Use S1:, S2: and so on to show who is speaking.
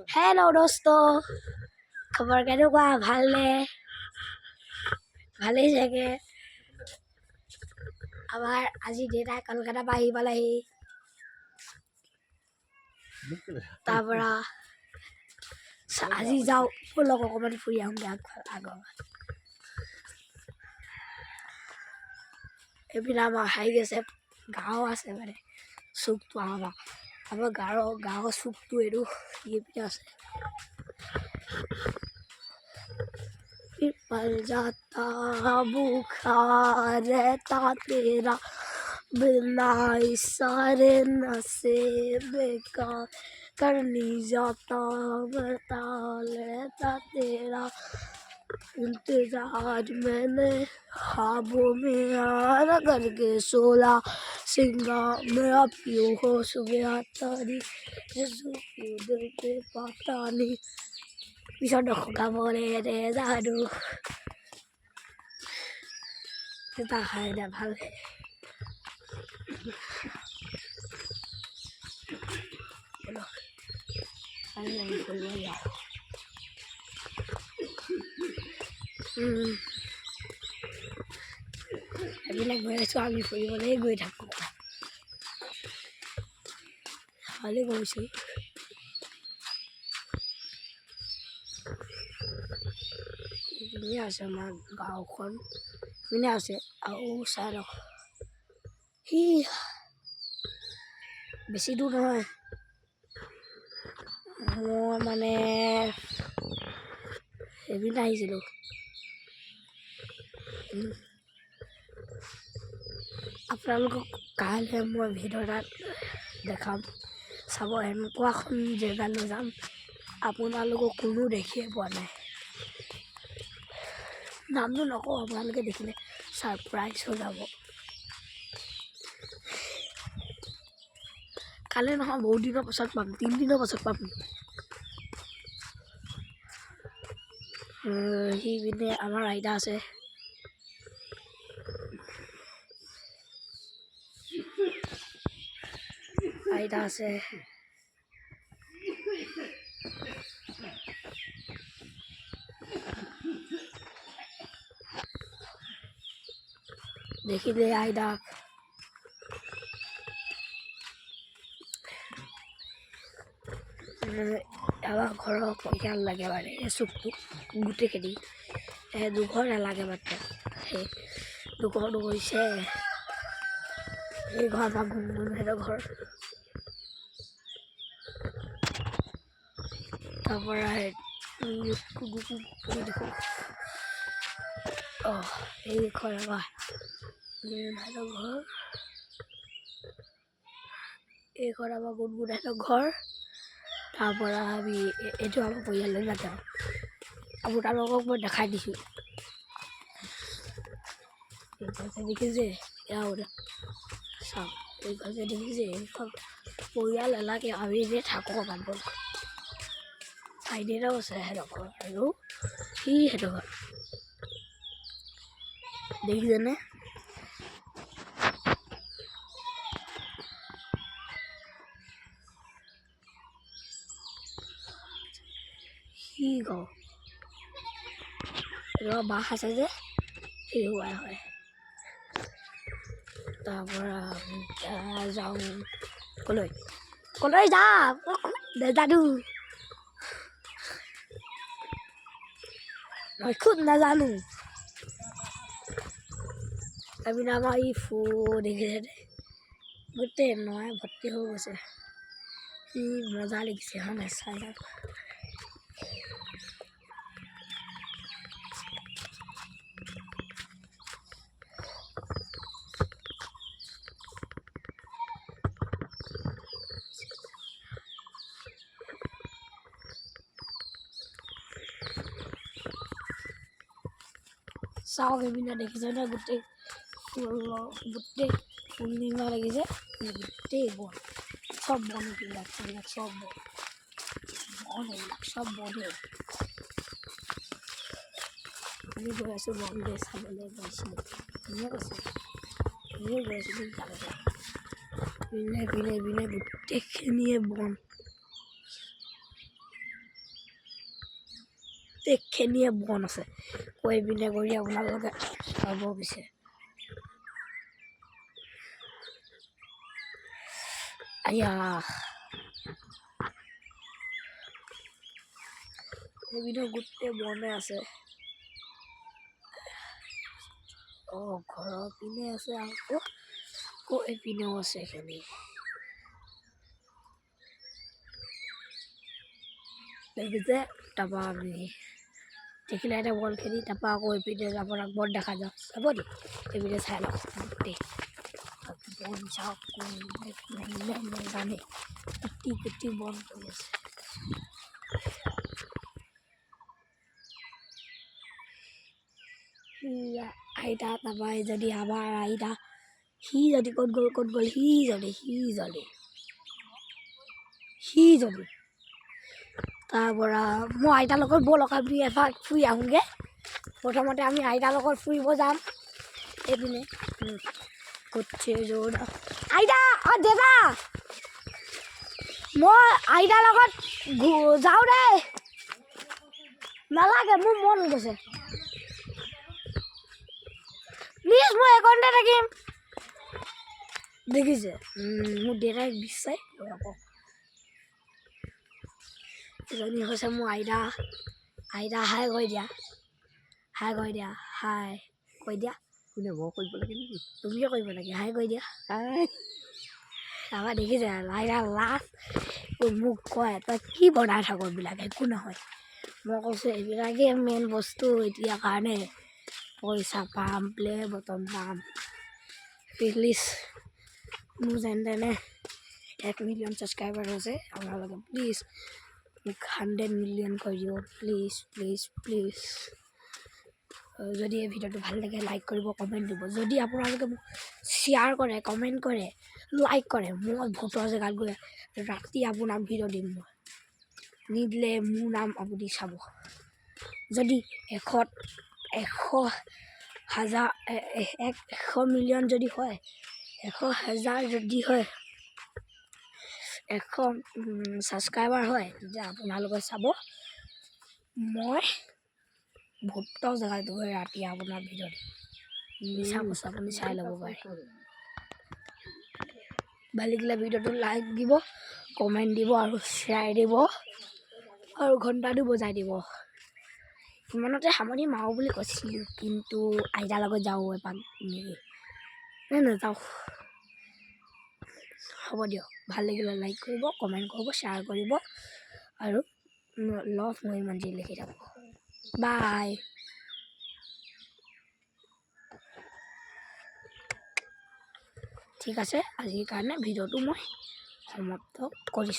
S1: hello दोस्तों खबर केनेকুৱা ভালনে ভালেই চাগে আমাৰ আজি দেউতাই কলকাতা পৰা আহি পালেহি তাৰ পৰা আজি যাওঁ ব'লক অকণমান ফুৰি আহোঁগৈ আগৰ এইপিনে আমাৰ হাই আছে গাঁও আছে মানে চুকটো আমাৰ গাঁৱৰ চুকটো এইটো এইপিনে আছে पिपल जाता बुखार रहता तेरा बिना इशारे नशे बेकार करनी जाता बता रहता तेरा इंतजार मैंने ख्वाबों में यार करके सोला सिंगार में अब यूं होश गया तारी दिल पे पता नहीं bisa dong gak boleh deh aduh kita ada hal এইবিলাক গৈ আছোঁ আমি ফুৰিবলৈ গৈ থাকোঁ ভালেই গৈছোঁ আছে আমাৰ গাঁওখন পিনে আছে আৰু চাই লওক সি বেছি দূৰ নহয় মই মানে সেইপিনে আহিছিলোঁ আপোনালোকক কাইলৈ মই ভিডিঅ' এটাত দেখাম চাব এনেকুৱাখন জেগালৈ যাম আপোনালোকক কোনো দেখিয়ে পোৱা নাই নামটো নকওঁ আপোনালোকে দেখিলে ছাৰপ্ৰাইজ হৈ যাব কালি নহয় বহুত দিনৰ পাছত পাম 3 দিনৰ পাছত পাম সিপিনে আমাৰ আইতা আছে দেখিলে আইতা আমাৰ ঘৰৰ পৰিয়াল লাগে মানে চুকটো গোটেইখিনি দুঘৰ নালাগে মাত্ৰ সেই দুঘৰটো হৈছে এই ঘৰ আমাৰ গুণগুণহঁতৰ ঘৰ তাৰপৰা দেখোঁ এই ঘৰ আমাৰ গুণগুণহঁতৰ ঘৰ এই ঘৰ আমাৰ গুণগুণহঁতৰ ঘৰ তাৰপৰা আমি এইটো আমাৰ পৰিয়াললৈ নাযাওঁ আপোনালোকক মই দেখাই দিছোঁ এই গছে দেখিছে চাওক এই গছে দেখিছে এইখন পৰিয়াল এলাকে আমি যে থাকোঁ মানুহ আইদেউতাও আছে সিহঁতৰ ঘৰ আৰু সি সিহঁতৰ ঘৰ দেখিছেনে কি কওঁ এনেকুৱা বাঁহ আছে যে সেনেকুৱাই হয় তাৰপৰা যাওঁ কলৈ যাম নেজানো মই খুব নাজানো এপিনে আমাৰ ই দেখিছে গোটেই নৈ ভৰ্তি হৈ গৈছে কি মজা লাগিছে হয় নাই চাই যাওক চাওক এইপিনে দেখিছে নে গোটেই ফুল নিচিনা লাগিছে গোটেই বন চব বন এইবিলাক চব বনেই আমি গৈ আছোঁ বনলৈ চাবলৈ গৈছিলোঁ গৈ আছিলোঁ পিনে গোটেইখিনিয়ে বন গোটেইখিনিয়ে বন আছে কৈ পিনে কৰি আপোনালোকে চাব পিছে আয়া এইপিনে গোটেই বনে আছে ঘৰৰ পিনে আছে আকৌ এইপিনেও আছে এইখিনি দেখিছে তাৰপৰা আমি দেখিলে এটা বলখিনি তাৰপৰা আকৌ এইপিনে আপোনাক বন দেখা যাওক চাব নি এইপিনে চাই লওক গোটেই বন চাওক জানে কুটি বন কৰি আছে আইতা তাৰপৰা যদি আমাৰ আইতা সি যদি ক'ত গ'ল সি যদি তাৰপৰা মই আইতাৰ লগত ব'লক আমি এবাৰ ফুৰি আহোঁগৈ প্ৰথমতে আমি আইতাৰ লগত ফুৰিব যাম এইপিনে আইতা দেতা মই আইতাৰ লগত যাওঁ দেই নালাগে মোৰ মন গৈছে প্লিজ মই এইকণতে থাকিম দেখিছে মোৰ দেউতাই বিচাৰি আকৌ এজনী হৈছে মোৰ আইতা হাই কৈ দিয়া হাই কৈ দিয়া কোনে মই কৰিব লাগে নেকি তুমিয়ে কৰিব লাগে হাই কৈ দিয়া হাই তাৰপৰা দেখিছে আইতা লাষ্ট মোক কয় তই কি বনাই থাক এইবিলাক একো নহয় মই কৈছোঁ এইবিলাকেই মেইন বস্তু এতিয়া কাৰণে পইচা পাম প্লে বটন পাম প্লিজ মোৰ যেন তেনে 1 মিলিয়ন ছাবস্ক্ৰাইবাৰ হৈছে আপোনালোকে প্লিজ মোক 100 মিলিয়ন কৰি দিব প্লিজ যদি এই ভিডিঅ'টো ভাল লাগে লাইক কৰিব কমেণ্ট দিব যদি আপোনালোকে মোক শ্বেয়াৰ কৰে কমেণ্ট কৰে লাইক কৰে মই ভূতৰ জেগাত গৈ ৰাতি আপোনাক ভিডিঅ' দিম মই নিদিলে মোৰ নাম আপুনি চাব যদি 100 মিলিয়ন যদি হয় 100,000 যদি হয় 100 ছাবস্ক্ৰাইবাৰ হয় তেতিয়া আপোনালোকে চাব মই ভূতৰ জেগাত গৈ ৰাতি আপোনাৰ ভিডিঅ' দিম মিছা কৈছোঁ আপুনি চাই ল'ব পাৰে ভাল লাগিলে ভিডিঅ'টো লাইক দিব কমেণ্ট দিব আৰু শ্বেয়াৰ দিব আৰু ঘণ্টাটো বজাই দিব ইমানতে সামৰণি মাৰোঁ বুলি কৈছিলোঁ কিন্তু আইতাৰ লগত যাওঁ এপাক নেকি নাযাওঁ হ'ব দিয়ক ভাল লাগিলে লাইক কৰিব কমেণ্ট কৰিব শ্বেয়াৰ কৰিব আৰু লভ মই ইমান যি লিখি থাকোঁ বাই ঠিক আছে আজিৰ কাৰণে ভিডিঅ'টো মই সমাপ্ত কৰিছোঁ